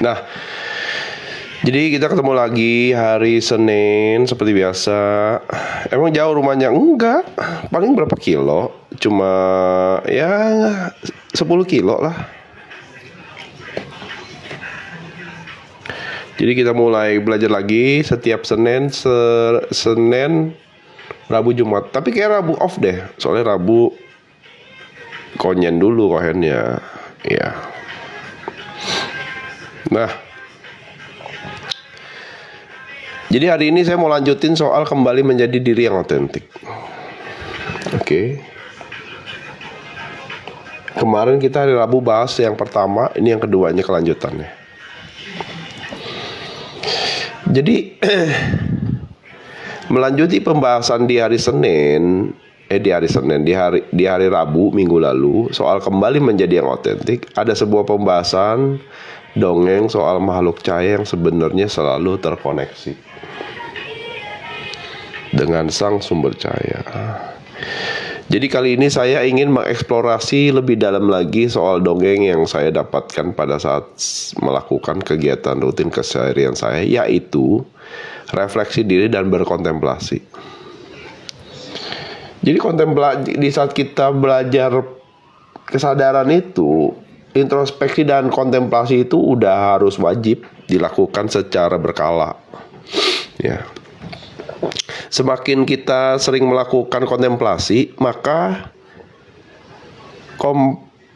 Nah, jadi kita ketemu lagi hari Senin seperti biasa. Emang jauh rumahnya? Enggak, paling berapa kilo? Cuma ya 10 kilo lah. Jadi kita mulai belajar lagi setiap Senin, Senin, Rabu, Jumat. Tapi kayak Rabu off deh, soalnya Rabu konyen dulu kohennya. Ya. Nah, jadi hari ini saya mau lanjutin soal kembali menjadi diri yang otentik. Oke. Kemarin kita hari Rabu bahas yang pertama, ini yang keduanya kelanjutannya. Jadi melanjuti pembahasan di hari Senin, di hari Rabu minggu lalu soal kembali menjadi yang otentik, ada sebuah pembahasan dongeng soal makhluk cahaya yang sebenarnya selalu terkoneksi dengan sang sumber cahaya. Jadi kali ini saya ingin mengeksplorasi lebih dalam lagi soal dongeng yang saya dapatkan pada saat melakukan kegiatan rutin keseharian saya, yaitu refleksi diri dan berkontemplasi. Jadi di saat kita belajar kesadaran itu, introspeksi dan kontemplasi itu udah harus wajib dilakukan secara berkala. Ya. Semakin kita sering melakukan kontemplasi, maka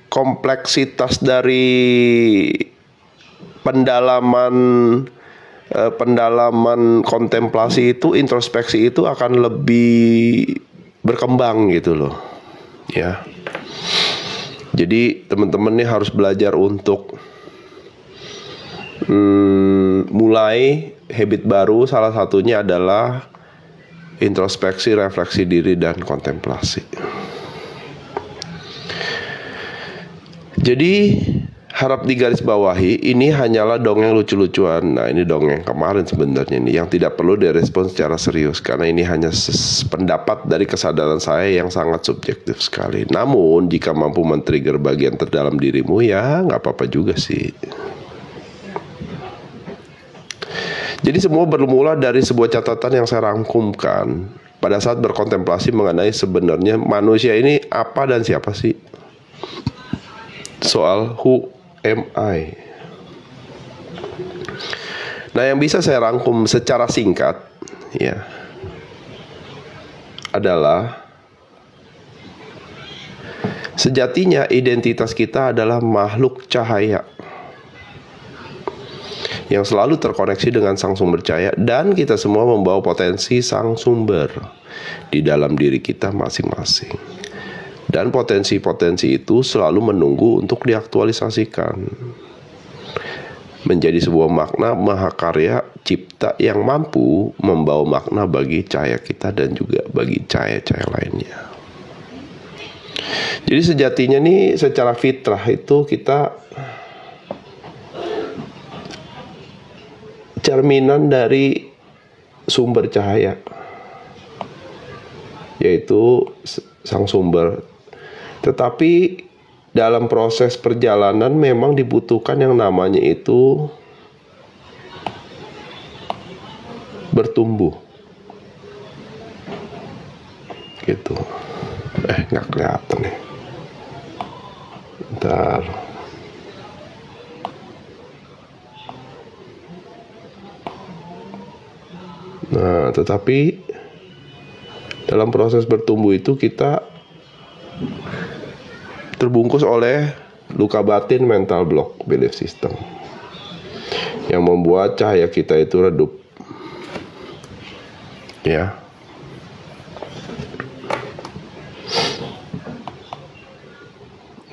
kompleksitas dari pendalaman kontemplasi itu, introspeksi itu akan lebih berkembang gitu loh. Ya. Jadi teman-teman nih harus belajar untuk mulai habit baru. Salah satunya adalah introspeksi, refleksi diri, dan kontemplasi. Jadi harap digarisbawahi, ini hanyalah dongeng lucu-lucuan. Nah, ini dongeng kemarin sebenarnya ini yang tidak perlu direspon secara serius, karena ini hanya pendapat dari kesadaran saya yang sangat subjektif sekali. Namun jika mampu men-trigger bagian terdalam dirimu, ya nggak apa-apa juga sih. Jadi semua bermula dari sebuah catatan yang saya rangkumkan pada saat berkontemplasi mengenai sebenarnya manusia ini apa dan siapa sih. Soal who am I. Nah, yang bisa saya rangkum secara singkat ya adalah sejatinya identitas kita adalah makhluk cahaya yang selalu terkoneksi dengan sang sumber cahaya, dan kita semua membawa potensi sang sumber di dalam diri kita masing-masing. Dan potensi-potensi itu selalu menunggu untuk diaktualisasikan menjadi sebuah makna mahakarya cipta yang mampu membawa makna bagi cahaya kita dan juga bagi cahaya-cahaya lainnya. Jadi sejatinya nih secara fitrah itu kita cerminan dari sumber cahaya, yaitu sang sumber. Tetapi dalam proses perjalanan memang dibutuhkan yang namanya itu bertumbuh. Gitu. Nggak kelihatan nih. Bentar. Nah, tetapi dalam proses bertumbuh itu kita terbungkus oleh luka batin mental block belief system yang membuat cahaya kita itu redup. Ya.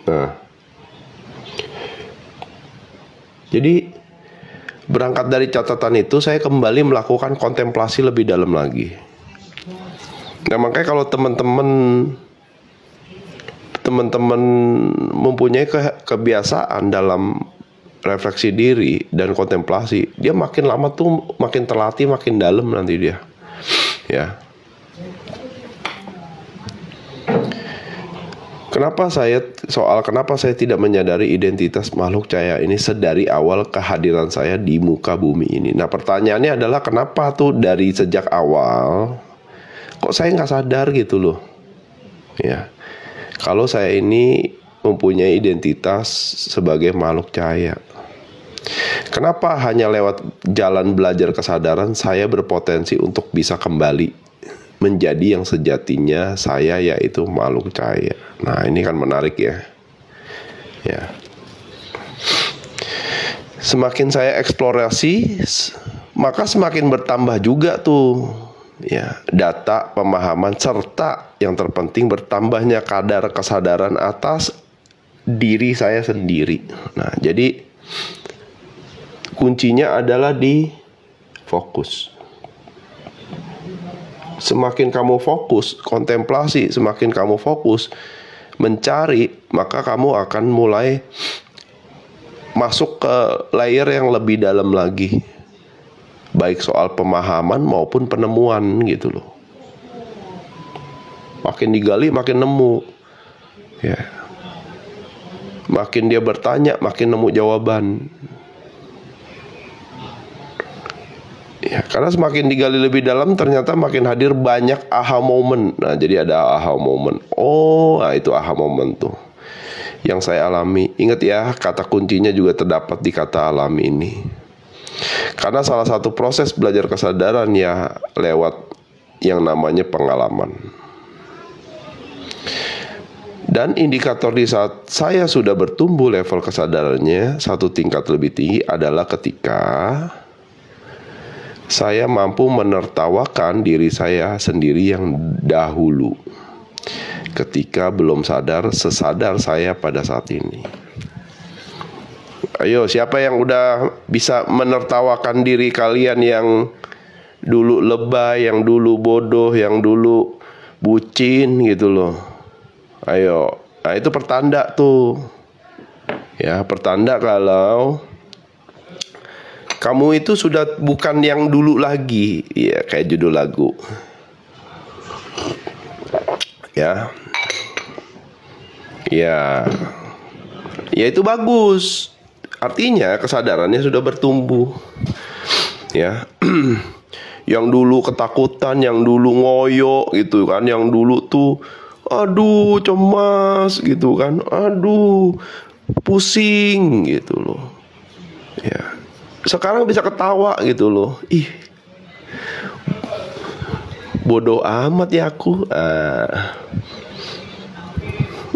Nah, jadi berangkat dari catatan itu, saya kembali melakukan kontemplasi lebih dalam lagi. Nah, makanya kalau teman-teman mempunyai kebiasaan dalam refleksi diri dan kontemplasi, dia makin lama tuh makin terlatih, makin dalam nanti dia. Ya. Kenapa saya tidak menyadari identitas makhluk cahaya ini sedari awal kehadiran saya di muka bumi ini? Nah, pertanyaannya adalah kenapa tuh dari sejak awal kok saya nggak sadar gitu loh? Ya, kalau saya ini mempunyai identitas sebagai makhluk cahaya. Kenapa hanya lewat jalan belajar kesadaran saya berpotensi untuk bisa kembali menjadi yang sejatinya saya, yaitu makhluk cahaya. Nah, ini kan menarik ya. Ya. Semakin saya eksplorasi, maka semakin bertambah juga tuh ya data, pemahaman, serta yang terpenting bertambahnya kadar kesadaran atas diri saya sendiri. Nah, jadi kuncinya adalah di fokus. Semakin kamu fokus kontemplasi, semakin kamu fokus mencari, maka kamu akan mulai masuk ke layer yang lebih dalam lagi, baik soal pemahaman maupun penemuan gitu loh. Makin digali makin nemu ya. Makin dia bertanya makin nemu jawaban. Ya, karena semakin digali lebih dalam ternyata makin hadir banyak aha moment. Nah, jadi ada aha moment. Oh, nah itu aha moment tuh yang saya alami. Ingat ya, kata kuncinya juga terdapat di kata alami ini. Karena salah satu proses belajar kesadaran ya lewat yang namanya pengalaman. Dan indikator di saat saya sudah bertumbuh level kesadarannya satu tingkat lebih tinggi adalah ketika saya mampu menertawakan diri saya sendiri yang dahulu ketika belum sadar sesadar saya pada saat ini. Ayo, siapa yang udah bisa menertawakan diri kalian yang dulu lebay, yang dulu bodoh, yang dulu bucin gitu loh. Ayo, nah itu pertanda tuh. Ya, pertanda kalau kamu itu sudah bukan yang dulu lagi. Ya, kayak judul lagu. Ya. Ya. Ya itu bagus. Artinya kesadarannya sudah bertumbuh. Ya. Yang dulu ketakutan, yang dulu ngoyo gitu kan, yang dulu tuh aduh cemas gitu kan, aduh pusing gitu loh. Ya. Sekarang bisa ketawa gitu loh. Ih, bodoh amat ya aku.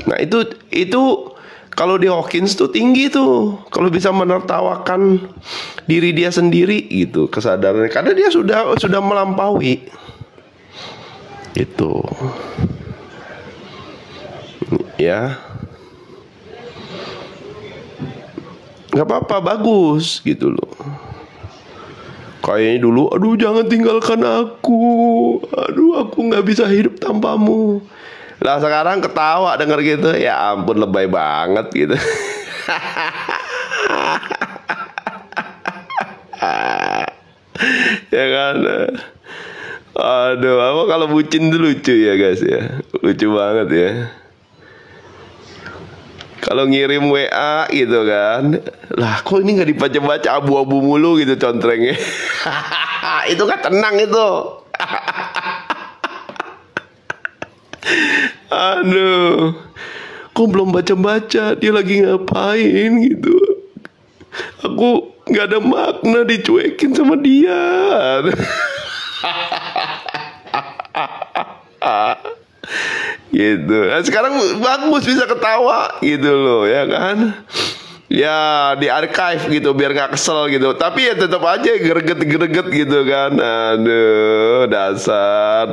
Nah itu kalau di Hawkins tuh tinggi tuh. Kalau bisa menertawakan diri dia sendiri gitu kesadarannya. Karena dia sudah melampaui. Itu. Ya. Gak apa-apa, bagus gitu loh. Kayaknya dulu, aduh jangan tinggalkan aku, aduh aku gak bisa hidup tanpamu. Lah sekarang ketawa denger gitu, ya ampun lebay banget gitu. Ya kan. Aduh, apa kalau bucin tuh lucu ya guys ya. Lucu banget ya. Kalau ngirim WA gitu kan, lah kok ini gak dibaca-baca, abu-abu mulu gitu contrengnya. Itu kan tenang itu. Aduh, kok belum baca-baca, dia lagi ngapain gitu. Aku gak ada makna dicuekin sama dia. Gitu. Nah, sekarang bagus bisa ketawa gitu loh ya kan. Ya di archive gitu biar gak kesel gitu. Tapi ya tetap aja greget-greget gitu kan. Aduh dasar.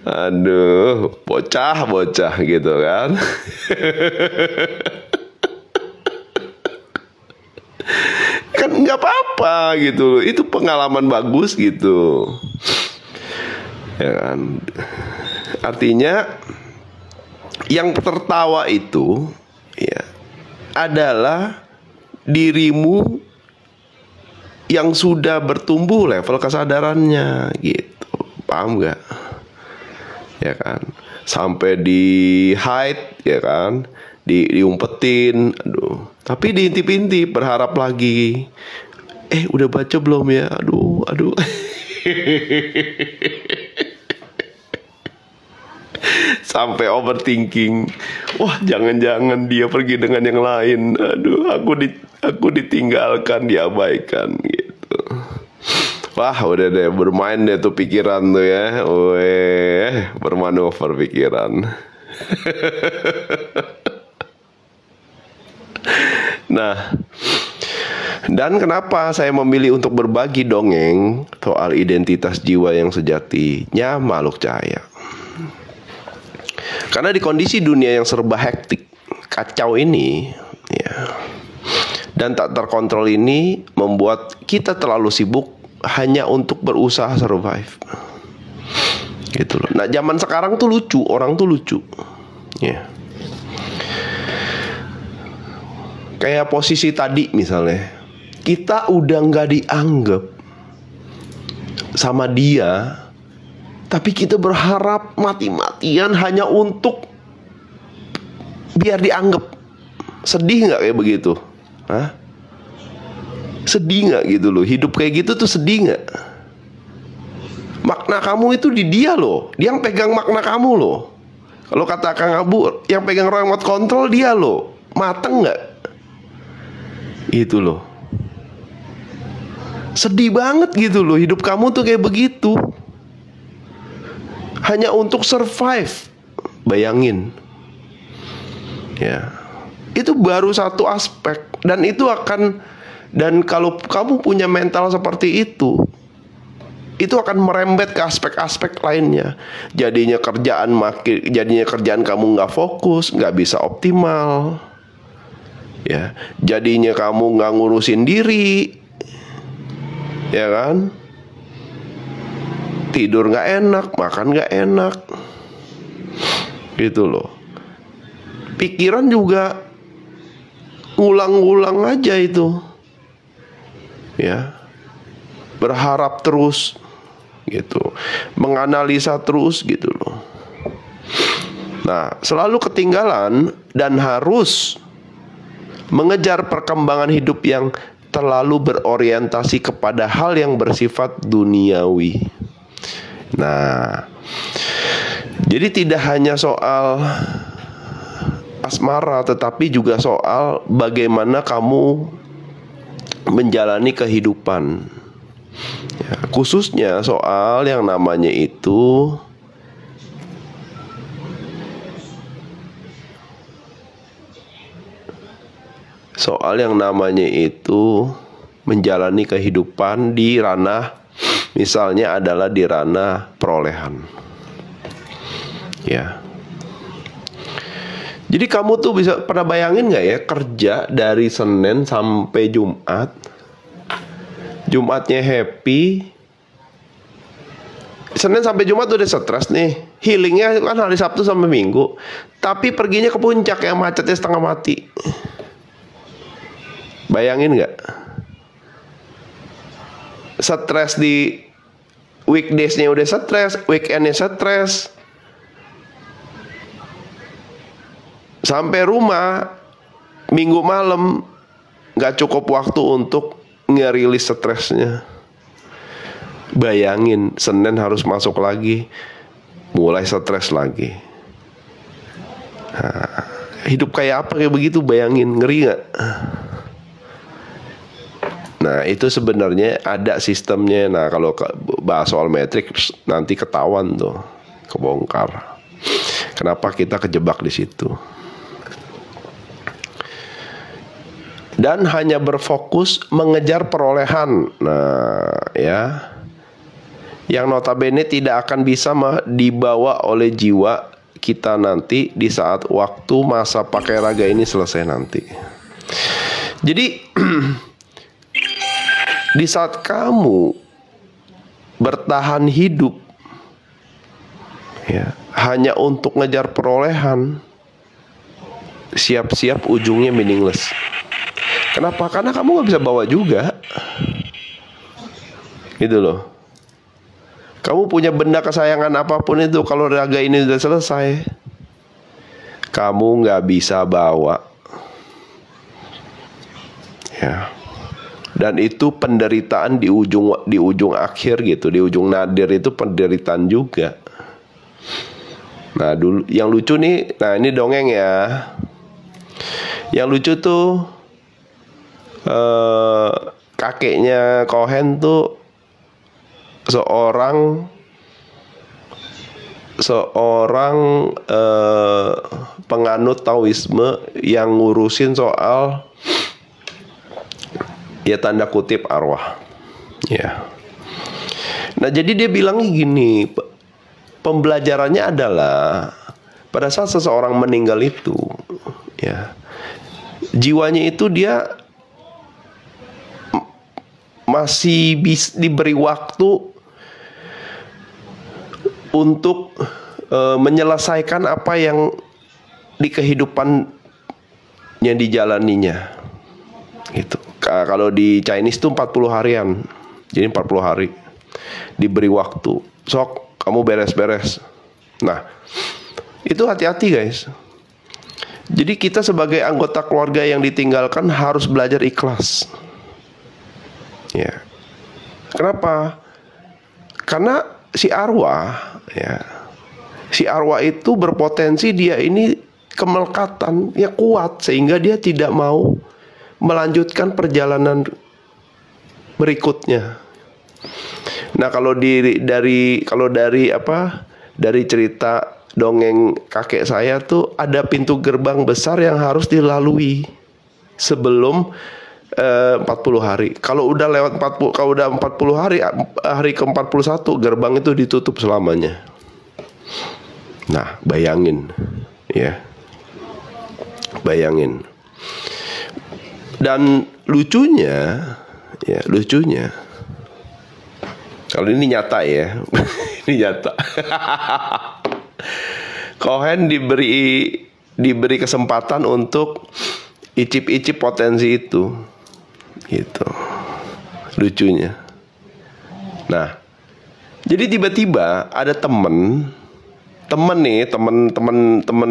Aduh bocah-bocah gitu kan. Kan gak apa-apa gitu loh. Itu pengalaman bagus gitu. Ya kan. Artinya yang tertawa itu ya adalah dirimu yang sudah bertumbuh level kesadarannya gitu. Paham gak? ya kan, sampai di hide, ya kan, diumpetin, aduh, tapi diintip-intip, berharap lagi, udah baca belum ya, aduh. Sampai overthinking, wah jangan-jangan dia pergi dengan yang lain, aduh, aku ditinggalkan, diabaikan gitu. Wah udah deh, bermain deh tuh pikiran tuh ya, bermanuver pikiran. Nah, dan kenapa saya memilih untuk berbagi dongeng soal identitas jiwa yang sejatinya makhluk cahaya? Karena di kondisi dunia yang serba hektik, kacau ini, ya, dan tak terkontrol ini membuat kita terlalu sibuk hanya untuk berusaha survive. Gitu loh. Nah, zaman sekarang tuh lucu, orang tuh lucu. Ya. Kayak posisi tadi misalnya, kita udah nggak dianggap sama dia, tapi kita berharap mati-matian hanya untuk biar dianggap. Sedih nggak kayak begitu? Hah? Sedih nggak gitu loh? Hidup kayak gitu tuh sedih nggak? Makna kamu itu di dia loh. Dia yang pegang makna kamu loh. Kalau kata Kang Abu, yang pegang remote control dia loh. Mateng nggak? Itu loh. Sedih banget gitu loh. Hidup kamu tuh kayak begitu. Hanya untuk survive. Bayangin. Ya. Itu baru satu aspek. Dan itu akan, dan kalau kamu punya mental seperti itu akan merembet ke aspek-aspek lainnya. Jadinya kerjaan kamu nggak fokus, nggak bisa optimal. Ya, jadinya kamu nggak ngurusin diri, ya kan? Tidur nggak enak, makan nggak enak, gitu loh. Pikiran juga ngulang-ngulang aja itu, ya. Berharap terus, gitu. Menganalisa terus, gitu loh. Nah, selalu ketinggalan dan harus mengejar perkembangan hidup yang terlalu berorientasi kepada hal yang bersifat duniawi. Nah, jadi tidak hanya soal asmara, tetapi juga soal bagaimana kamu menjalani kehidupan. Ya, khususnya soal yang namanya itu menjalani kehidupan di ranah, misalnya adalah di ranah perolehan. Ya. Jadi kamu tuh bisa pernah bayangin nggak ya, kerja dari Senin sampai Jumat, Jumatnya happy, Senin sampai Jumat udah stres nih, healingnya kan hari Sabtu sampai Minggu, tapi perginya ke puncak yang macetnya setengah mati. Bayangin nggak? Stres di weekdays-nya udah stres, weekend-nya stres. Sampai rumah Minggu malam nggak cukup waktu untuk ngerilis stresnya. Bayangin, Senin harus masuk lagi, mulai stres lagi. Nah, hidup kayak apa kayak begitu, bayangin, ngeri nggak? Nah, itu sebenarnya ada sistemnya. Nah, kalau bahas soal matrix nanti ketahuan tuh, kebongkar. Kenapa kita kejebak di situ? Dan hanya berfokus mengejar perolehan. Nah, ya, yang notabene tidak akan bisa dibawa oleh jiwa kita nanti di saat waktu masa pakai raga ini selesai nanti. Jadi di saat kamu bertahan hidup, ya, hanya untuk ngejar perolehan, siap-siap ujungnya meaningless. Kenapa? Karena kamu gak bisa bawa juga, gitu loh. Kamu punya benda kesayangan apapun itu, kalau laga ini udah selesai, kamu nggak bisa bawa. Ya. Dan itu penderitaan di ujung akhir gitu, di ujung nadir itu penderitaan juga. Nah dulu yang lucu nih, nah ini dongeng ya. Yang lucu tuh kakeknya Cohen tuh seorang penganut Taoisme yang ngurusin soal ya tanda kutip arwah. Ya. Nah jadi dia bilang gini, pembelajarannya adalah pada saat seseorang meninggal itu, ya, jiwanya itu dia masih diberi waktu untuk menyelesaikan apa yang di kehidupannya dijalaninya. Gitu. Kalau di Chinese itu 40 harian. Jadi 40 hari diberi waktu. Sok kamu beres-beres. Nah, itu hati-hati guys. Jadi kita sebagai anggota keluarga yang ditinggalkan harus belajar ikhlas. Ya. Kenapa? Karena si arwah, ya, si arwah itu berpotensi dia ini kemelekatan, ya kuat sehingga dia tidak mau melanjutkan perjalanan berikutnya. Nah kalau dari cerita dongeng kakek saya tuh ada pintu gerbang besar yang harus dilalui sebelum 40 hari. Kalau udah lewat 40 hari, hari ke-41 gerbang itu ditutup selamanya. Nah, bayangin ya. Bayangin. Dan lucunya kalau ini nyata ya. Ini nyata. Cohen diberi kesempatan untuk icip-icip potensi itu. Gitu. Lucunya. Nah, jadi tiba-tiba ada temen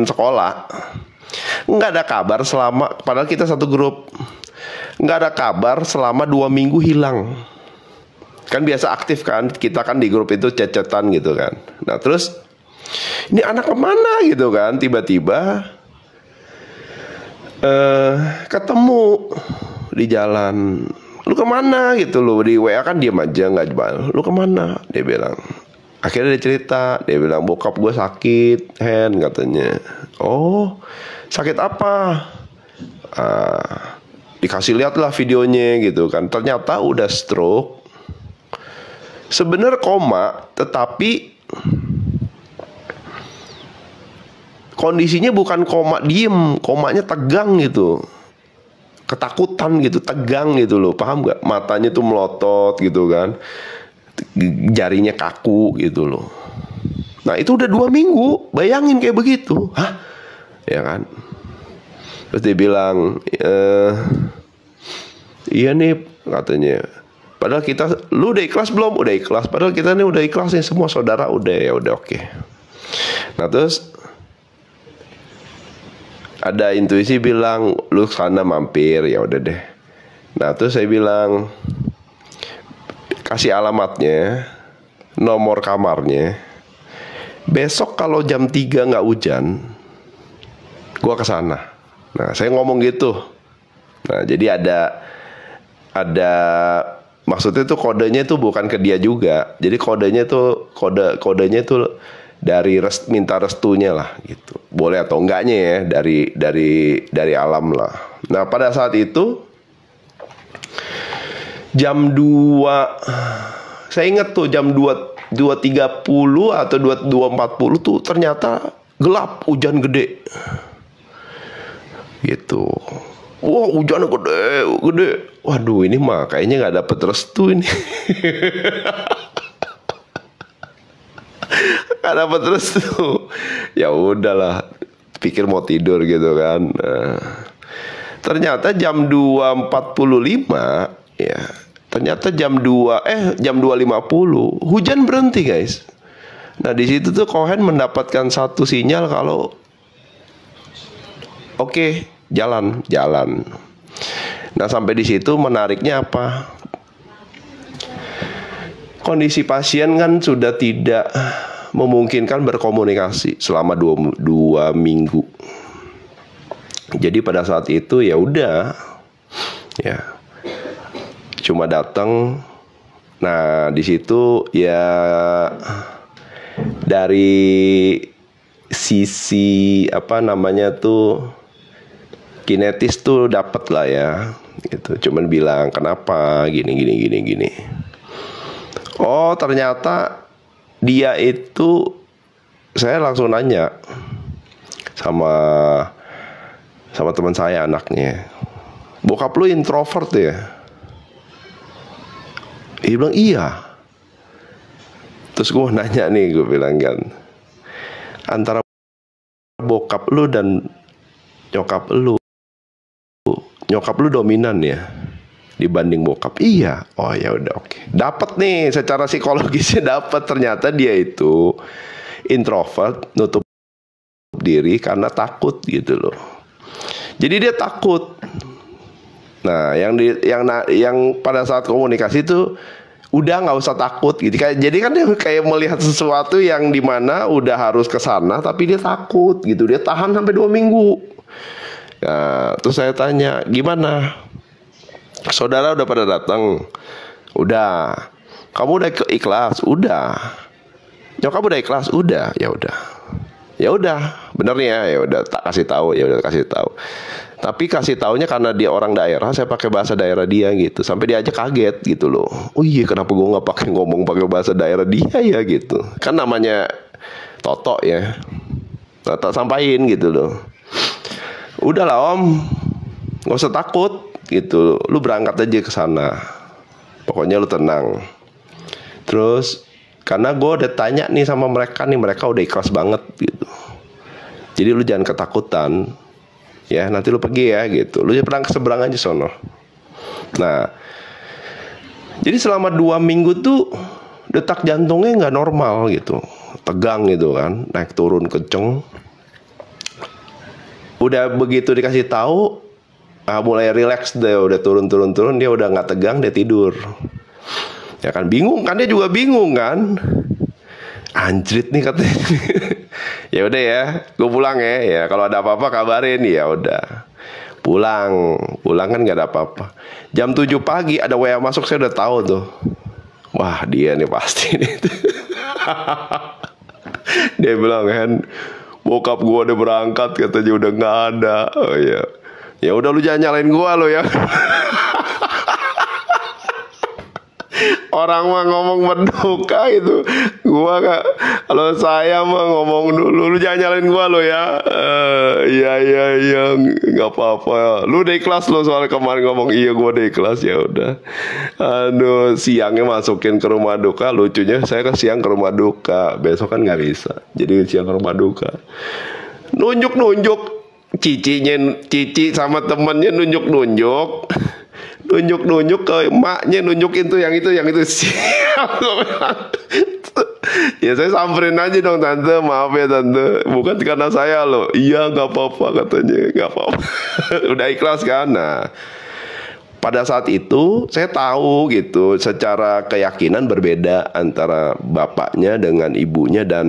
sekolah nggak ada kabar selama, padahal kita satu grup, nggak ada kabar selama 2 minggu hilang. Kan biasa aktif kan, kita kan di grup itu chat-chatan gitu kan. Nah terus ini anak kemana gitu kan, tiba-tiba ketemu di jalan. Lu kemana gitu loh, di WA kan diam aja nggak jawab. Lu kemana? Dia bilang. Akhirnya dia cerita, dia bilang bokap gue sakit, Hen katanya. Oh, sakit apa? Dikasih lihat lah videonya gitu kan. Ternyata udah stroke. Sebenarnya koma, tetapi kondisinya bukan koma diem, komanya tegang gitu. Ketakutan gitu, tegang gitu loh, paham gak? Matanya tuh melotot gitu kan, jarinya kaku gitu loh. Nah itu udah 2 minggu, bayangin kayak begitu. Hah? Ya kan? Terus dia bilang, iya nih katanya. Padahal kita, lu udah ikhlas belum? Udah ikhlas. Padahal kita nih udah ikhlas nih, semua saudara udah, ya udah oke. Nah terus ada intuisi bilang, lu sana mampir, ya udah deh. Nah terus saya bilang, kasih alamatnya, nomor kamarnya. Besok kalau jam 3 nggak hujan, gua kesana. Nah saya ngomong gitu. Nah jadi ada maksudnya tuh kodenya tuh bukan ke dia juga. Jadi kodenya tuh kodenya tuh dari minta restunya lah gitu. Boleh atau enggaknya ya dari alam lah. Nah, pada saat itu jam 2, saya ingat tuh jam 2.30 atau 2.40 tuh ternyata gelap, hujan gede. Gitu. Wah, hujan gede. Waduh, ini mah kayaknya nggak dapet restu ini. Nggak dapet restu. Ya udahlah, pikir mau tidur gitu kan. Nah, ternyata jam 2.45 ya, Ternyata jam 2.50 hujan berhenti guys. Nah di situ tuh Cohen mendapatkan satu sinyal kalau oke, jalan. Nah sampai di situ menariknya apa? Kondisi pasien kan sudah tidak memungkinkan berkomunikasi selama dua minggu. Jadi pada saat itu ya udah, ya cuma datang. Nah di situ ya dari sisi apa namanya tuh kinetis tuh dapat lah ya, gitu. Cuman bilang kenapa gini. Oh ternyata dia itu, saya langsung nanya sama teman saya anaknya, bokap lu introvert ya? Dia bilang iya. Terus gue nanya nih, gue bilang kan, antara bokap lu dan nyokap lu dominan ya dibanding bokap? Iya. Oh ya udah oke. Dapat nih secara psikologisnya, dapat. Ternyata dia itu introvert, nutup diri karena takut gitu loh. Jadi dia takut. Nah, yang pada saat komunikasi itu udah nggak usah takut gitu. Jadi kan dia kayak melihat sesuatu yang dimana udah harus ke sana tapi dia takut gitu. Dia tahan sampai 2 minggu. Nah, terus saya tanya, gimana? Saudara udah pada datang? Udah. Kamu udah ikhlas? Udah. Nyokap udah ikhlas? Udah. Ya udah. Ya udah, bener ya. Ya udah, tak kasih tahu. Ya udah kasih tahu. Tapi kasih taunya karena dia orang daerah, saya pakai bahasa daerah dia gitu. Sampai dia aja kaget gitu loh. Oh iya, kenapa gue nggak pakai bahasa daerah dia ya gitu. Kan namanya Toto ya. Nah, tak sampaikan gitu loh. Udahlah om, nggak usah takut gitu. Lu berangkat aja ke sana. Pokoknya lu tenang. Terus karena gue udah tanya nih sama mereka nih, mereka udah ikhlas banget gitu. Jadi lu jangan ketakutan. Ya nanti lu pergi ya gitu. Lu perang ke seberang aja sono. Nah, jadi selama 2 minggu tuh detak jantungnya nggak normal gitu, tegang gitu kan, naik turun kenceng. Udah begitu dikasih tahu, mulai relax deh, udah turun dia udah nggak tegang, dia tidur. Ya kan bingung kan, dia juga bingung kan. Anjrit nih katanya. Ya udah ya, gue pulang ya. Ya kalau ada apa-apa kabarin. Ya udah. Pulang kan nggak ada apa-apa. Jam 7 pagi ada WA masuk, saya udah tahu tuh. Wah, dia nih pasti nih. Dia bilang kan, bokap gue udah berangkat katanya, udah nggak ada. Oh iya. Ya udah lu jangan nyalain gue lo ya. Orang mah ngomong berduka itu, gua gak. Kalau saya mah ngomong dulu, lu jangan nyalain gua lo ya. Iya, nggak apa-apa. Lu udah ikhlas lo, soal kemarin ngomong iya gua udah ikhlas, ya udah. Aduh, siangnya masukin ke rumah duka. Lucunya saya kan siang ke rumah duka, besok kan nggak bisa. Jadi siang ke rumah duka. Nunjuk Cici sama temennya nunjuk ke emaknya, nunjukin tuh yang itu ya saya samperin aja dong, tante maaf ya tante, bukan karena saya loh. Iya nggak apa-apa katanya, nggak apa-apa. Udah ikhlas kan. Nah pada saat itu saya tahu gitu, secara keyakinan berbeda antara bapaknya dengan ibunya dan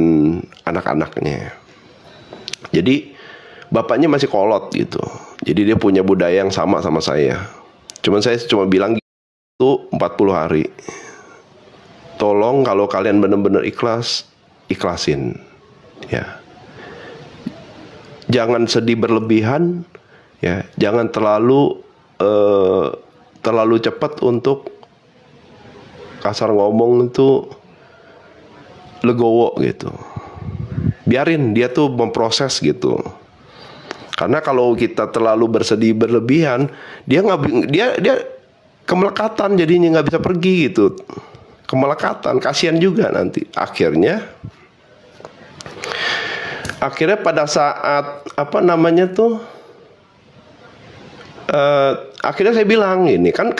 anak-anaknya. Jadi bapaknya masih kolot gitu, jadi dia punya budaya yang sama saya. Saya cuma bilang gitu, 40 hari. Tolong kalau kalian benar-benar ikhlasin. Ya. Jangan sedih berlebihan, ya. Jangan terlalu cepat untuk kasar ngomong itu, legowo gitu. Biarin dia tuh memproses gitu. Karena kalau kita terlalu bersedih berlebihan, dia kemelekatan, jadinya nggak bisa pergi gitu. Kemelekatan, kasihan juga nanti. Akhirnya pada saat akhirnya saya bilang ini kan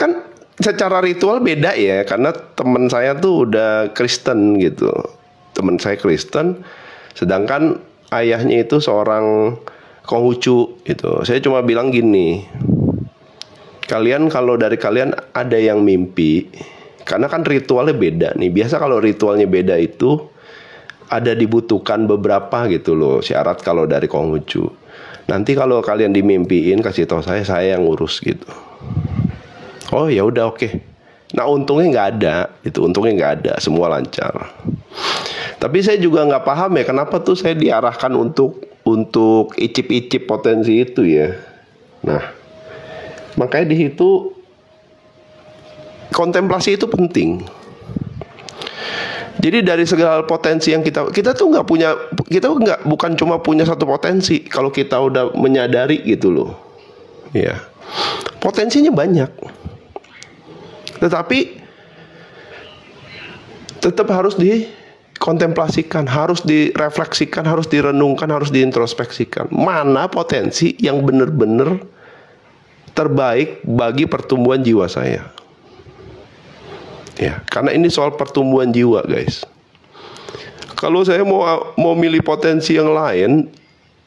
secara ritual beda ya, karena teman saya tuh udah Kristen gitu. Teman saya Kristen, sedangkan ayahnya itu seorang Konghucu gitu. Saya cuma bilang gini, kalian kalau dari kalian ada yang mimpi, karena kan ritualnya beda nih. Biasa kalau ritualnya beda itu ada dibutuhkan beberapa gitu loh syarat kalau dari Konghucu. Nanti kalau kalian dimimpiin kasih tahu saya yang urus gitu. Oh ya udah oke. Nah untungnya nggak ada, itu untungnya nggak ada, semua lancar. Tapi saya juga nggak paham ya kenapa tuh saya diarahkan untuk icip-icip potensi itu ya. Nah makanya di situ kontemplasi itu penting. Jadi dari segala potensi yang kita tuh nggak punya, bukan cuma punya satu potensi. Kalau kita udah menyadari gitu loh, ya potensinya banyak. Tetapi tetap harus dikontemplasikan, harus direfleksikan, harus direnungkan, harus diintrospeksikan. Mana potensi yang benar-benar terbaik bagi pertumbuhan jiwa saya? Ya, karena ini soal pertumbuhan jiwa, guys. Kalau saya mau milih potensi yang lain,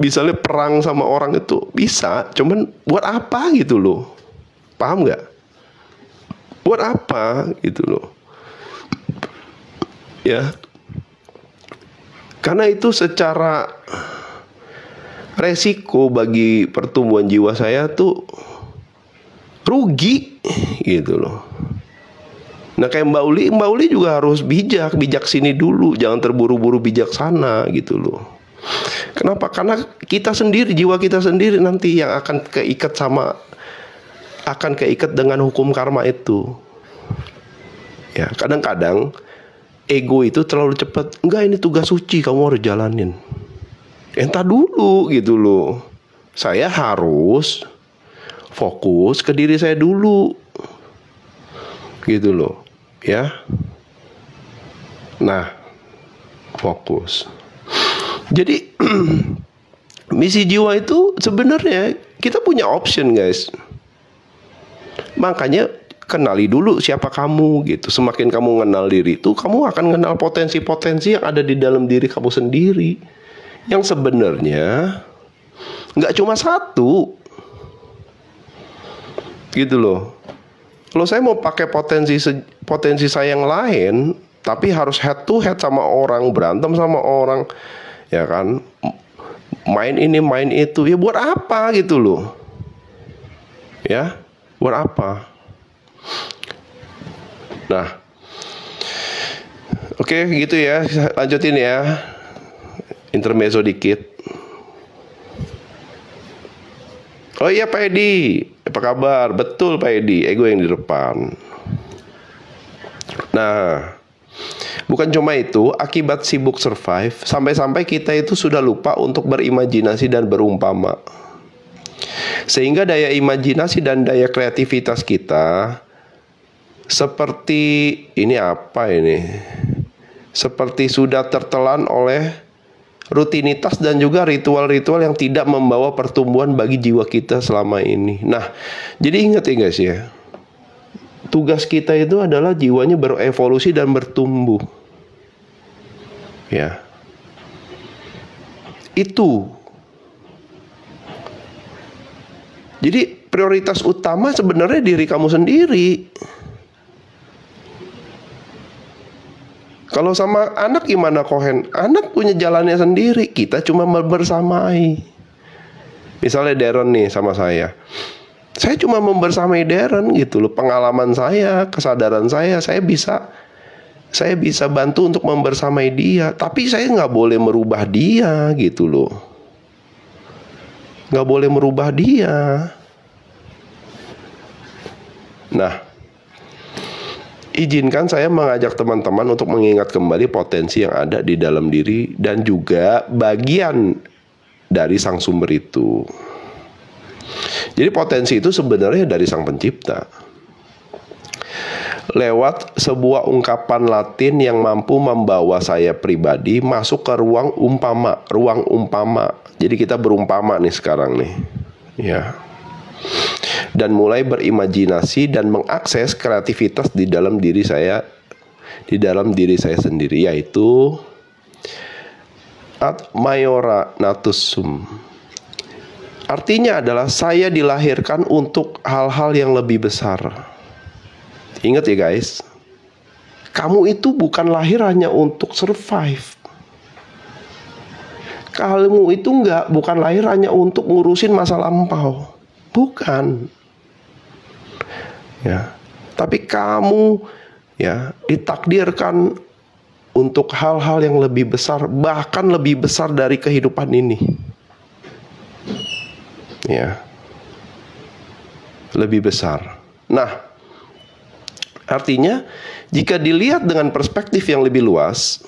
misalnya perang sama orang itu bisa, cuman buat apa gitu loh? Paham nggak? Buat apa gitu loh? Ya, karena itu secara resiko bagi pertumbuhan jiwa saya tuh rugi gitu loh. Nah kayak Mbak Uli juga harus bijak sini dulu, jangan terburu-buru bijak sana gitu loh. Kenapa? Karena kita sendiri, jiwa kita sendiri nanti yang akan keikat dengan hukum karma itu. Ya, kadang-kadang ego itu terlalu cepat. Enggak, ini tugas suci, kamu harus jalanin. Entar dulu gitu loh. Saya harus fokus ke diri saya dulu. Gitu loh, ya. Nah, fokus. Jadi misi jiwa itu sebenarnya kita punya option, guys. Makanya kenali dulu siapa kamu gitu. Semakin kamu kenal diri itu, kamu akan kenal potensi-potensi yang ada di dalam diri kamu sendiri, yang sebenarnya nggak cuma satu gitu loh. Kalau saya mau pakai potensi saya yang lain, tapi harus head to head sama orang, berantem sama orang, ya kan, main ini main itu, ya buat apa gitu loh? Ya, buat apa? Nah, oke gitu ya, lanjutin ya, intermezzo dikit. Oh iya Pak Edi, apa kabar? Betul Pak Edi, ego yang di depan. Nah, bukan cuma itu, akibat sibuk survive, sampai-sampai kita itu sudah lupa untuk berimajinasi dan berumpama. Sehingga daya imajinasi dan daya kreativitas kita seperti ini apa ini? Seperti sudah tertelan oleh rutinitas dan juga ritual-ritual yang tidak membawa pertumbuhan bagi jiwa kita selama ini. Nah, jadi ingat ya guys ya, tugas kita itu adalah jiwanya berevolusi dan bertumbuh. Ya, itu. Jadi prioritas utama sebenarnya diri kamu sendiri. Kalau sama anak gimana Kohen? Anak punya jalannya sendiri, kita cuma membersamai. Misalnya Darren nih sama saya cuma membersamai Darren gitu loh. Pengalaman saya, kesadaran saya bisa bantu untuk membersamai dia. Tapi saya nggak boleh merubah dia gitu loh. Nggak boleh merubah dia. Nah, izinkan saya mengajak teman-teman untuk mengingat kembali potensi yang ada di dalam diri dan juga bagian dari sang sumber itu. Jadi potensi itu sebenarnya dari sang pencipta. Lewat sebuah ungkapan Latin yang mampu membawa saya pribadi masuk ke ruang umpama. Jadi kita berumpama nih sekarang nih. Ya. dan mulai berimajinasi dan mengakses kreativitas di dalam diri saya sendiri, yaitu ad maiora natus sum. Artinya adalah saya dilahirkan untuk hal-hal yang lebih besar. Ingat ya guys, kamu itu bukan lahir hanya untuk survive. Kamu itu bukan lahir hanya untuk ngurusin masa lampau. Bukan. Ya. Tapi kamu ya ditakdirkan untuk hal-hal yang lebih besar, bahkan lebih besar dari kehidupan ini. Ya. Lebih besar. Nah, artinya jika dilihat dengan perspektif yang lebih luas,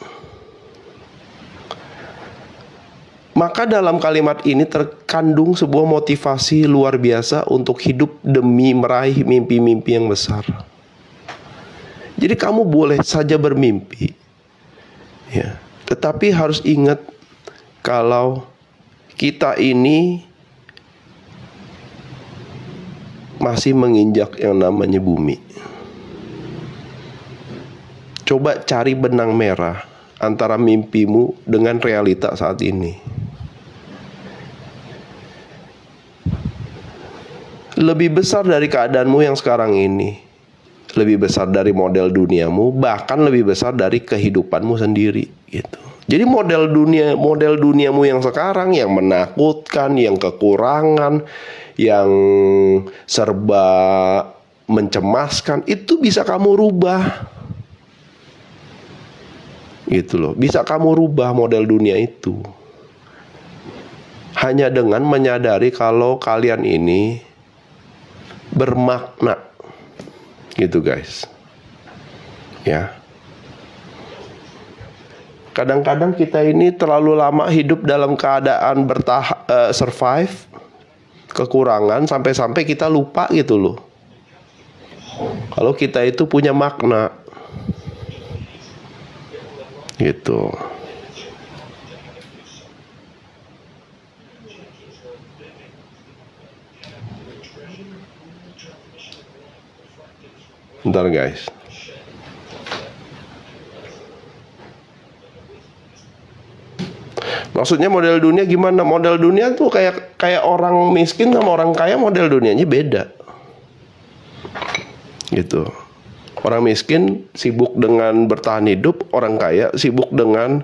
maka dalam kalimat ini terkandung sebuah motivasi luar biasa untuk hidup demi meraih mimpi-mimpi yang besar. Jadi kamu boleh saja bermimpi, ya, tetapi harus ingat kalau kita ini masih menginjak yang namanya bumi. Coba cari benang merah antara mimpimu dengan realita saat ini. Lebih besar dari keadaanmu yang sekarang ini, lebih besar dari model duniamu, bahkan lebih besar dari kehidupanmu sendiri, gitu. Jadi model duniamu yang sekarang, yang menakutkan, yang kekurangan, yang serba mencemaskan, itu bisa kamu rubah, gitu loh. Bisa kamu rubah model dunia itu hanya dengan menyadari kalau kalian ini bermakna, gitu guys. Ya. Kadang-kadang kita ini terlalu lama hidup dalam keadaan survive, kekurangan, sampai-sampai kita lupa gitu loh, kalau kita itu punya makna, gitu. Bentar guys. Maksudnya model dunia gimana? Model dunia tuh kayak orang miskin sama orang kaya, model dunianya beda. Gitu. Orang miskin sibuk dengan bertahan hidup, orang kaya sibuk dengan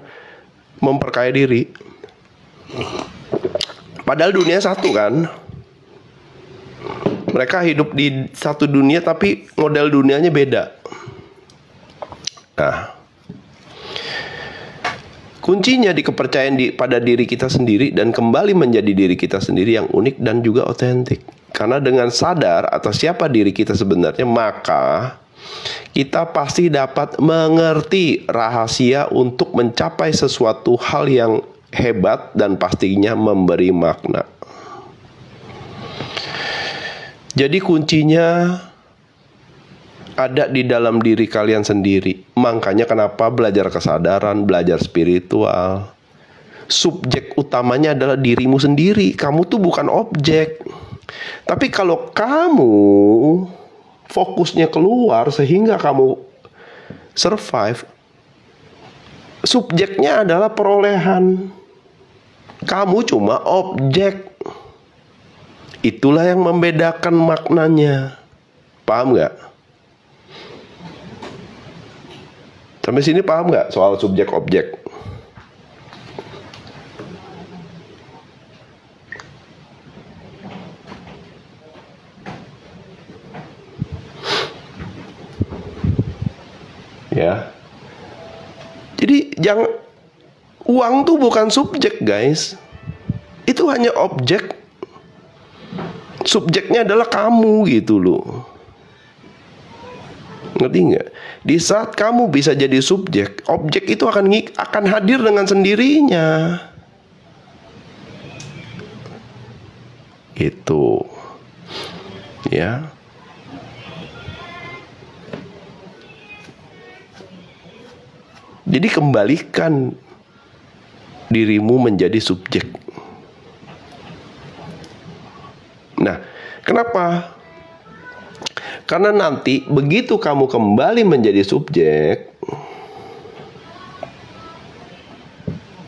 memperkaya diri. Padahal dunia satu kan. Mereka hidup di satu dunia tapi model dunianya beda. Nah, kuncinya di kepercayaan pada diri kita sendiri dan kembali menjadi diri kita sendiri yang unik dan juga otentik. Karena dengan sadar atas siapa diri kita sebenarnya, maka kita pasti dapat mengerti rahasia untuk mencapai sesuatu hal yang hebat dan pastinya memberi makna. Jadi kuncinya ada di dalam diri kalian sendiri. Makanya kenapa belajar kesadaran, belajar spiritual, subjek utamanya adalah dirimu sendiri. Kamu tuh bukan objek. Tapi kalau kamu fokusnya keluar sehingga kamu survive, subjeknya adalah perolehan. Kamu cuma objek. Itulah yang membedakan maknanya. Paham nggak? Sampai sini paham nggak soal subjek objek? Ya. Jadi uang tuh bukan subjek guys. Itu hanya objek. Subjeknya adalah kamu gitu loh. Ngerti nggak? Di saat kamu bisa jadi subjek, objek itu akan hadir dengan sendirinya. Itu, ya. Jadi kembalikan dirimu menjadi subjek. Nah, kenapa Karena nanti begitu kamu kembali menjadi subjek,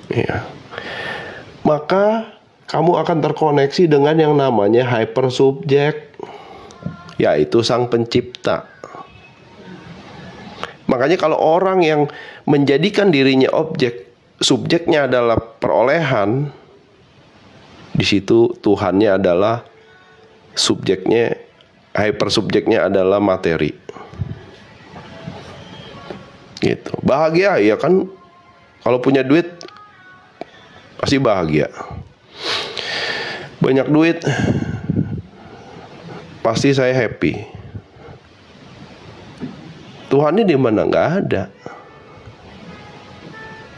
ya, maka kamu akan terkoneksi dengan yang namanya hypersubjek, yaitu Sang Pencipta. Makanya kalau orang yang menjadikan dirinya objek, subjeknya adalah perolehan, di situ Tuhannya adalah subjeknya, hypersubjeknya adalah materi. Gitu. Bahagia ya kan, kalau punya duit pasti bahagia. Banyak duit pasti saya happy. Tuhannya di mana? Nggak ada.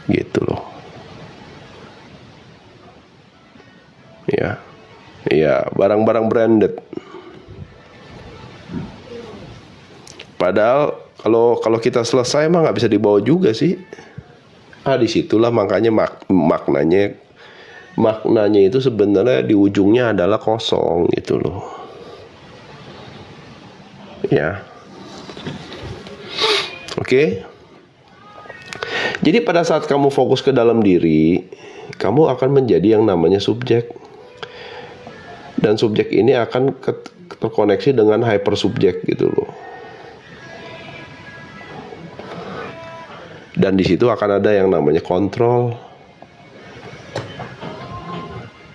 Gitu loh. Ya. Ya, barang-barang branded. Padahal kalau kita selesai mah nggak bisa dibawa juga sih. Disitulah makanya maknanya itu sebenarnya di ujungnya adalah kosong gitu loh. Ya. Oke. Jadi pada saat kamu fokus ke dalam diri, kamu akan menjadi yang namanya subjek. Dan subjek ini akan terkoneksi dengan hypersubjek gitu loh. Dan di situ akan ada yang namanya kontrol.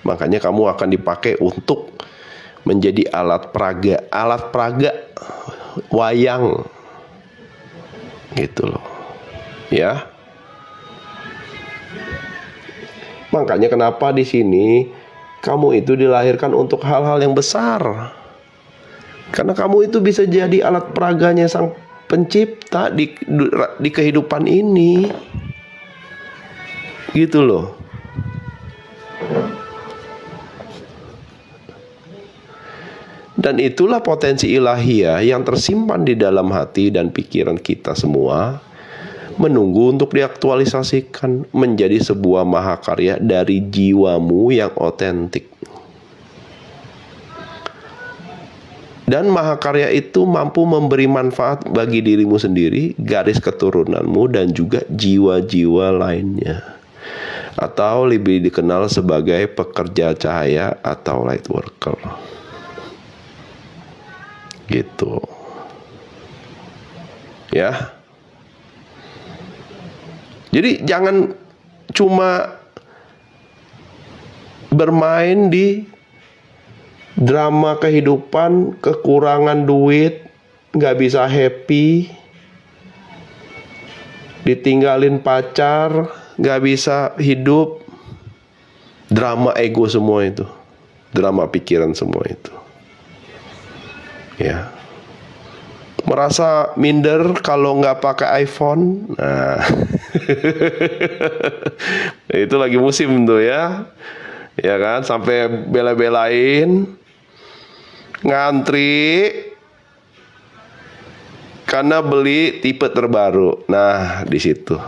Makanya kamu akan dipakai untuk menjadi alat peraga wayang. Gitu loh. Ya. Makanya kenapa di sini kamu itu dilahirkan untuk hal-hal yang besar. Karena kamu itu bisa jadi alat peraganya Sang Pencipta di kehidupan ini. Gitu loh. Dan itulah potensi ilahiyah yang tersimpan di dalam hati dan pikiran kita semua, menunggu untuk diaktualisasikan menjadi sebuah mahakarya dari jiwamu yang otentik. Dan mahakarya itu mampu memberi manfaat bagi dirimu sendiri, garis keturunanmu, dan juga jiwa-jiwa lainnya. Atau lebih dikenal sebagai pekerja cahaya atau light worker. Gitu. Ya. Jadi jangan cuma bermain di drama kehidupan, kekurangan duit, nggak bisa happy, ditinggalin pacar, nggak bisa hidup, drama ego semua itu, drama pikiran semua itu. Ya, merasa minder kalau nggak pakai iPhone. Nah, itu lagi musim tuh ya, ya kan, sampai bela-belain ngantri karena beli tipe terbaru. Nah, di situ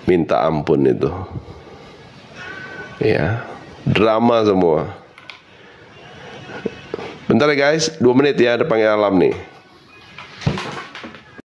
minta ampun itu, ya, drama semua. Bentar ya guys, 2 menit ya, ada panggil alam nih.